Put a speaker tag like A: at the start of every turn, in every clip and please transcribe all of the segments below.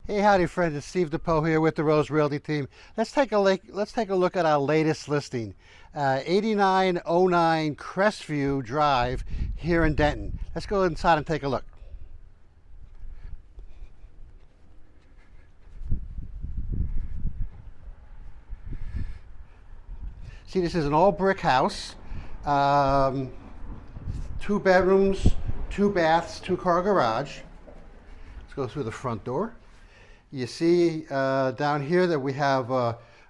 A: Hey, howdy, friends. It's Steve DePoe here with the Rose Realty team. Let's take a look at our latest listing, 8909 Crestview Drive here in Denton. Let's go inside and take a look. See, this is an all brick house, um, 2 bedrooms, 2 baths, 2-car garage. Let's go through the front door. You see down here that we have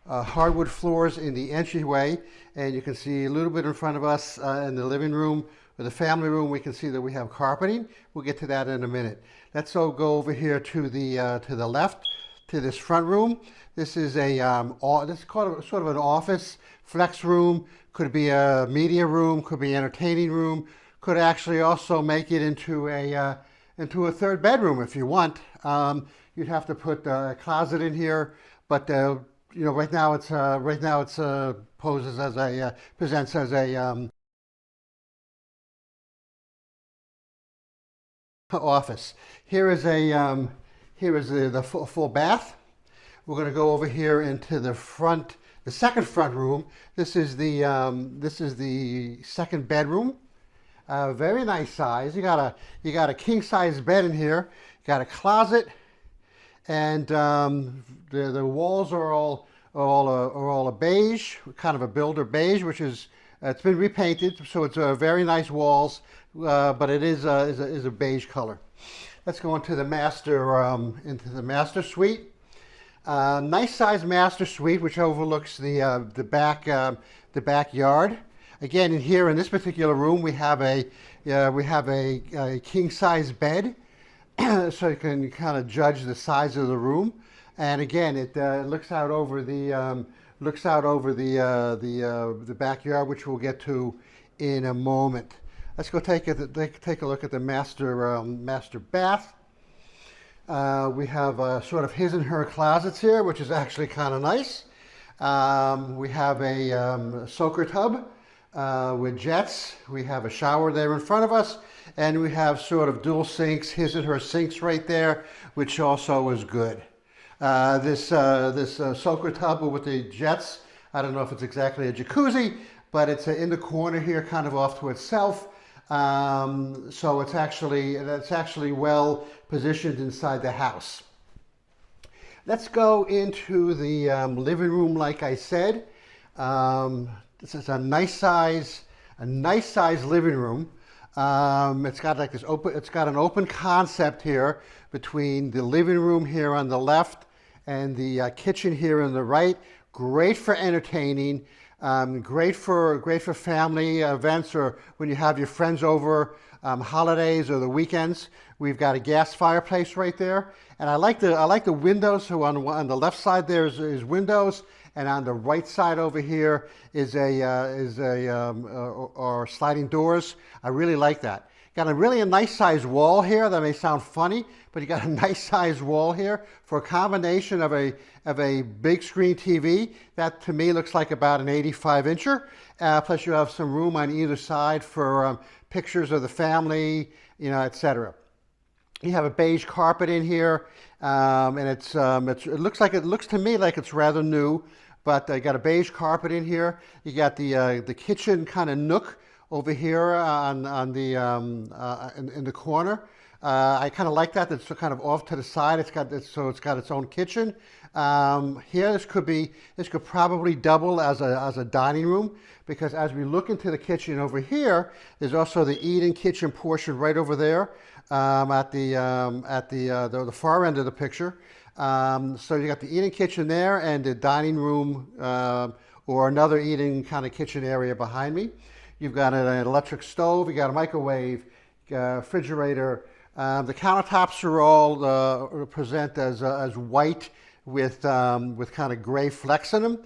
A: hardwood floors in the entryway, and you can see a little bit in front of us in the living room or the family room. We can see that we have carpeting. We'll get to that in a minute. Let's go over here to the left, to this front room. This is this is called sort of an office flex room. Could be a media room. Could be an entertaining room. Could actually also make it into a 3rd bedroom if you want. You'd have to put a closet in here, but right now it's poses as a presents as a office. Here is the full bath. We're going to go over here into the second front room. This is the 2nd bedroom. Very nice size. You got a king size bed in here. You got a closet, and the walls are all a beige, kind of a builder beige, which is it's been repainted, so it's very nice walls, but it is a beige color. Let's go into the master suite. Nice size master suite, which overlooks the backyard. Again, in this particular room, we have a king size bed, so you can kind of judge the size of the room. And again, it looks out over the backyard, which we'll get to in a moment. Let's go take a look at the master bath. We have sort of his and her closets here, which is actually kind of nice. We have a soaker tub with jets. We have a shower there in front of us, and we have sort of dual sinks, his and her sinks right there, which also is good. This soaker tub with the jets, I don't know if it's exactly a jacuzzi, but it's in the corner here, kind of off to itself. So it's actually well positioned inside the house. Let's go into the living room. Like I said, this is a nice size living room. It's got like this open. It's got an open concept here between the living room here on the left and the kitchen here on the right. Great for entertaining. Great for family events or when you have your friends over, holidays or the weekends. We've got a gas fireplace right there, and I like the windows. So on the left side there is windows, and on the right side over here is or sliding doors. I really like that. Got a nice size wall here. That may sound funny, but you got a nice size wall here for a combination of a big screen TV. That to me looks like about an 85-incher. Plus you have some room on either side for pictures of the family, etc. You have a beige carpet in here, and it looks to me like it's rather new, but you got a beige carpet in here. You got the kitchen kind of nook over here in the corner. I kind of like that. It's kind of off to the side. It's got its own kitchen. Here, this could probably double as a dining room, because as we look into the kitchen over here, there's also the eating kitchen portion right over there at the far end of the picture. So you got the eating kitchen there and the dining room or another eating kind of kitchen area behind me. You've got an electric stove, you got a microwave, refrigerator. The countertops are all present as white with kind of gray flecks in them.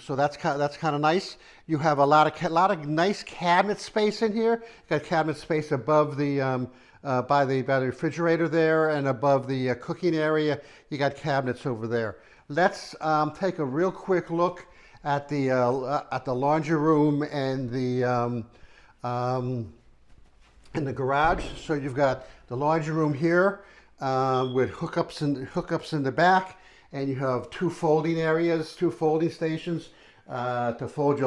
A: So that's kind of nice. You have a lot of nice cabinet space in here. You got cabinet space above the by the refrigerator there, and above the cooking area. You got cabinets over there. Let's take a real quick look at the laundry room and the in the garage. So you've got the laundry room here. with hookups in the back, and you have two folding areas, two folding stations to fold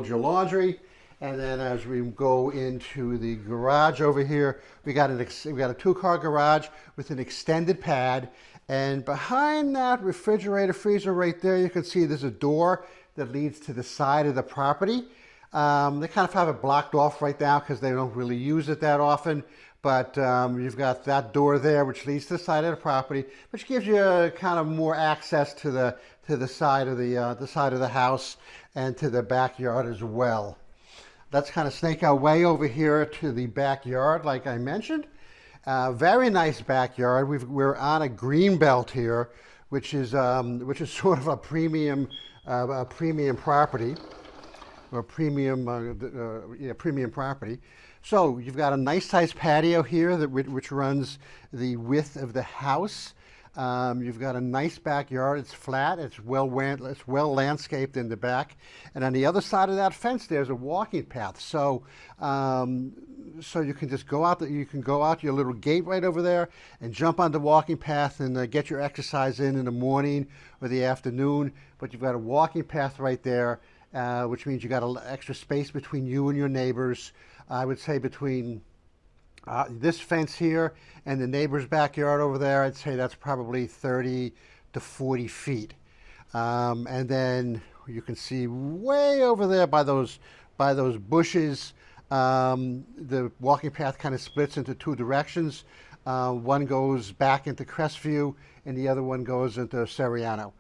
A: your laundry. And then as we go into the garage over here, we got a 2-car garage with an extended pad. And behind that refrigerator freezer right there, you can see there's a door that leads to the side of the property. They kind of have it blocked off right now because they don't really use it that often. But you've got that door there, which leads to the side of the property, which gives you kind of more access to the side of the house and to the backyard as well. Let's kind of snake our way over here to the backyard, like I mentioned. Very nice backyard. We're on a green belt here, which is sort of a premium property, or premium property. So you've got a nice sized patio here which runs the width of the house. You've got a nice backyard. It's flat. It's well landscaped in the back. And on the other side of that fence, there's a walking path. So you can just go out. You can go out your little gate right over there and jump on the walking path and get your exercise in the morning or the afternoon. But you've got a walking path right there, which means you got an extra space between you and your neighbors. I would say between this fence here and the neighbor's backyard over there, I'd say that's probably 30 to 40 feet. And then you can see way over there by those bushes, the walking path kind of splits into two directions. One goes back into Crestview and the other one goes into Seriano.